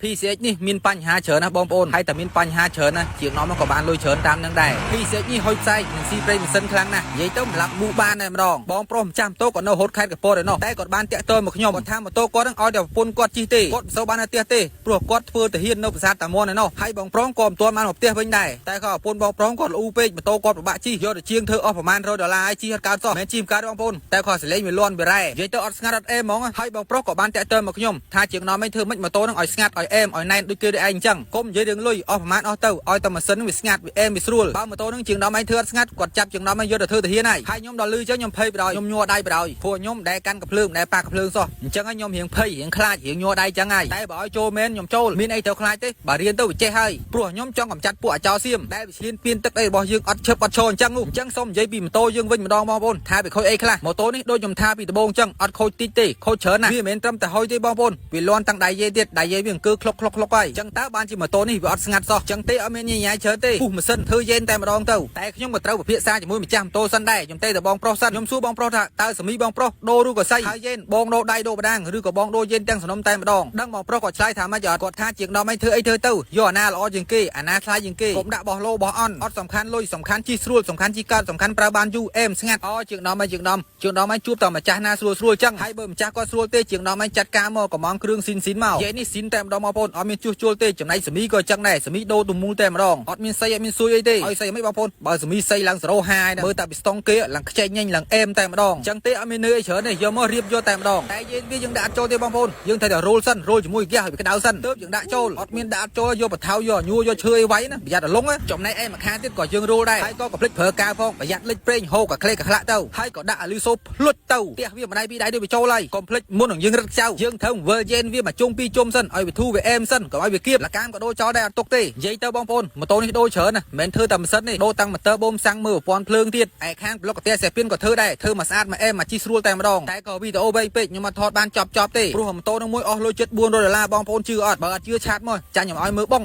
PCX នេះមានបញ្ហាច្រើនណាស់បងប្អូនហើយតែមានបញ្ហាច្រើនណាស់ជាងនាំមកក៏បានលុយច្រើនតាមនឹងដែរ PCX នេះហុយផ្សាយនឹងស៊ីប្រេងម៉ាស៊ីនខ្លាំងណាស់និយាយទៅម្លាប់ប៊ូបានតែម្ដងបងប្រុសម្ចាស់ម៉ូតូគាត់នៅហូតខេត្តកពតឯណោះតែគាត់បានតាក់ទងមកខ្ញុំគាត់ថាម៉ូតូគាត់នឹងឲ្យតែប្រពន្ធគាត់ជិះទេគាត់មិនសូវបានទៅផ្ទះទេព្រោះគាត់ធ្វើទៅហ៊ាននៅប្រាសាទតាមួនឯណោះហើយបងប្រុសក៏មិនទាន់បានមកផ្ទះវិញដែរតែក៏ប្រពន្ធបងប្រុសគាត់លូពេកម៉ូតូគាត់ពិបាកជិះយកទៅជាងធ្វើអស់ប្រហែល$100ហើយជិះអត់កើតសោះមិនជិះមិនកើតបងប្អូនតែគាត់សលេងវាលន់វារ៉ែនិយាយទៅអត់ស្ងាត់អត់អេមហ្មងហើយបងប្រុសក៏បានតាក់ទងមកខ្ញុំថាជាងនាំឯងធ្វើមិនម៉ូតូនឹងឲ្យស្ងាត់ឲ្យអេមឲ្យណែនដូចគេដូចឯងអញ្ចឹងកុំនិយាយរឿងលុយអស់ប្រហែលអស់ទៅឲ្យតែម៉ាស៊ីននឹងវាស្ងាត់វាអេមវាស្រួលបើម៉ូតូនឹងជាងនាំឯងធ្វើអត់ស្ងាត់គាត់ចាប់ជាងនាំឯងយកទៅធ្វើទៅហ៊ានហើយខ្ញុំដល់លឺអញ្ចឹងខ្ញុំភ័យបដ ខ្ញុំញ័រដៃបដ ព្រោះខ្ញុំដែលកាន់កភ្លើងដែលប៉ាកភ្លើងសោះអញ្ចឹងខ្ញុំរៀងភ័យរៀងខ្លាចរៀងញ័រដៃអញ្ចឹងហើយតែបើឲ្យចូលមែនខ្ញុំចូលមានអីទៅខ្លាចទេបើរៀនទៅវាចេះហើយព្រោះខ្ញុំចង់កំចាត់ពួកអាចោរសៀមដែលវាឈ្លានពានទឹកអីរបស់យើងអត់ឈឹបអត់ឈរអញ្ចឹងសូមនិយាយពីម៉ូតូយើងវិញម្ដងបងប្អូនថាវាខូចអីខ្លះម៉ូតូនេះដូចខ្ញុំថាពីដំបូងអញ្ចឹងអត់ខូចតិចទេខូចច្រើនណាស់វាមិនមែនត្រឹមតែហុយទេបងប្អូនវាលាន់តាំងដៃយាយទៀតដៃយាយវាអង្គើក្លុកហើយអញ្ចឹងតើបានជាម៉ូតូនេះវាអត់ស្ងាត់សោះអញ្ចឹងទេអត់មានញ៉ៃច្រើនទេពុះម៉ាស៊ីនធ្វើយេនតែម្ដងទៅតែខ្ញុំក៏ត្រូវពិភាក្សាជាមួយម្ចាស់ម៉ូតូសិនដែរខ្ញុំទេទៅបងប្រុសសិនខ្ញុំសួរបងប្រុសថាតើសមីបងប្រុសដូរឬក៏សៃហើយយេនបងដូរដៃដូរបដាងឬក៏បងដូរយេនទាំងសំណុំតែម្ដងដឹងបងប្រុសក៏ឆ្លើយថាម៉េចគាត់ថាជាងដល់មិនធ្វើអីធ្វើទៅយកអាណាល្អជាងគេអាណាខ្លាយជាងគេកុំដាក់បោះលោបោះអន់អត់សំខាន់លុយសំខាន់ជីស្រួលសំខាន់ជីកើតសំខាន់ប្រើបានយូរអេមស្ងាត់ជាងដល់មិនជួបតែម្ចាស់ណាស្រួលចឹងហើយបើម្ចាស់គាត់ស្រួលទេជាងដល់មិនចាត់ការមកកំងគ្រឿងស៊ីនមកយេនេះស៊ីនតែម្ដងបងប្អូនអត់មានជួសជុលទេចំណែកសមីក៏ចឹងដែរសមីដូរទំមូលតែម្ដងអត់មានសៃអត់មានស៊ុយអីទេឲ្យសៃមិនបងប្អូនបើសមីសៃឡើង0.5ដែរមើលតែពីស្តង់គេឡើងខ្ចែងញញឡើងអេមតែម្ដងចឹងទេអត់មាននឿយអីច្រើនទេយកមករៀបយកតែម្ដងតែយើងដាក់អត់ចូលទេបងប្អូនយើងត្រូវតែរ៉ូលសិនរ៉ូលជាមួយហ្គាសឲ្យវាក្តៅសិនទើបយើងដាក់ចូលអត់មានដាក់អត់ចូលយកបថៅយកញួរយកឈើអីវាយណាប្រយ័ត្នរលុងចំណែកឯម្ខាងទៀតក៏យើងរ៉ូលដែរហើយក៏កុំភ្លេចប្រើកាវផងប្រយ័ត្នលិចប្រេងហូរក៏ក្លេកក្លាក់ទៅហើយក៏ដាក់អាលីសូភ្លុចទៅផ្ទះវាម្ដាយពីដៃដូចវាចូលហើយកុំភ្លេចមុននឹងយើងរឹតខ្ចៅយើងត្រូវវើយេនវាមកជុំពីជុំសិនឲ្យវាធូរវាអេមសិនកុំឲ្យវាគៀបលកាមក៏ដូរចោលដែរអត់ទុកទេនិយាយទៅបងប្អូនម៉ូតូនេះដូរច្រើនណាស់មិនមែនធ្វើតែម៉ាស៊ីនទេដូរតាំងម៉ូទ័របូមសាំងមើលប្រព័ន្ធភ្លើងទៀតឯខាងប្លុកកាទៀសេពីនក៏ធ្វើដែរធ្វើមកស្អាតមកអេមមកជីស្រួលតែម្ដងតែក៏វីដេអូវែងពេកខ្ញុំអត់ថតបានចប់ទេព្រោះម៉ូតូនឹងមួយអស់លុយជិត$400បងប្អូនជឿអត់បើអត់ជឿឆាតមកចាញ់ខ្ញុំឲ្យមើលបង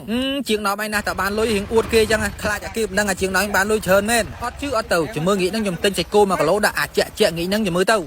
ជាងដល់ឯណាស់តែបានលុយរៀងអួតគេអញ្ចឹងខ្លាចអាគេមិនដឹងថាជាងដល់បានលុយច្រើនមែនអត់ជឿអត់ទៅជំមើងាកហ្នឹងខ្ញុំទិញសាច់គោ1គីឡូដាក់អាចជាក់ងាកហ្នឹងជំមើទៅ